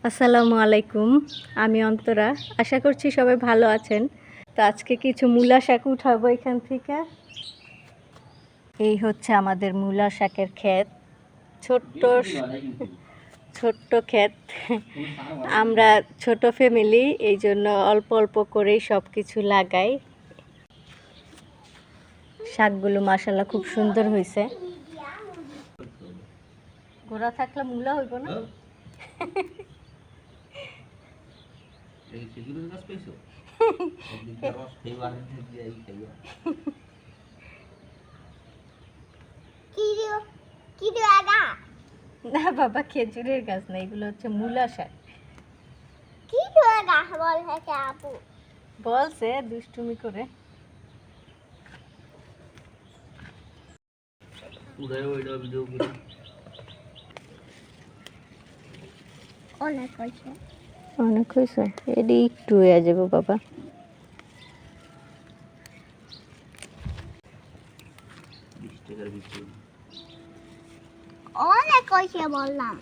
আসসালামু আলাইকুম, আমি অন্তরা। আশা করছি সবাই ভালো আছেন। তো আজকে কিছু মূলা শাক উঠাবো এখান থেকে। এই হচ্ছে আমাদের মূলা শাকের ক্ষেত, ছোট্ট ছোট্ট ক্ষেত। আমরা ছোট ফ্যামিলি, এই জন্য অল্প অল্প করেই সব কিছু লাগাই। শাকগুলো মাশাআল্লাহ খুব সুন্দর হয়েছে। গোড়া থাকলে মূলা হইব না। না বাবা, খেজুরের গাছ না, এগুলো হচ্ছে মূলা শাক। বলছে দুষ্টুমি করে। অনেক হয়েছে, এটি একটু হয়ে যাবো বাবা। অনেক কইছে বললাম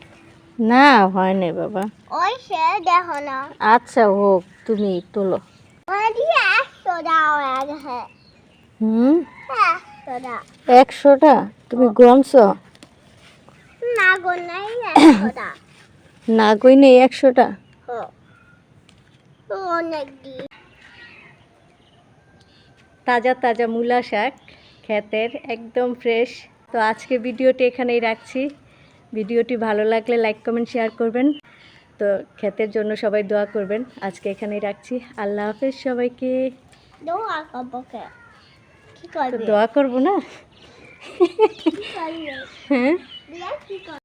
না, হয় নাই বাবা। ওই সে দেখো না। আচ্ছা হোক, তুমি তোলো। ওই 100 দাও আগে। 100 100টা তুমি গমছ? না গো নাই 100 না কই নেই 100টা। অনেক দি তাজা তাজা মূলা শাক, ক্ষেতের একদম ফ্রেশ। তো আজকে ভিডিওটি এখানেই রাখছি। ভিডিওটি ভালো লাগলে লাইক কমেন্ট শেয়ার করবেন। তো ক্ষেতের জন্য সবাই দোয়া করবেন। আজকে এখানেই রাখছি। আল্লাহ হাফেজ সবাইকে। দোয়া করবো কে? কি তো করবে? দোয়া করবো না? কি করবে? হ্যাঁ। কি করবে?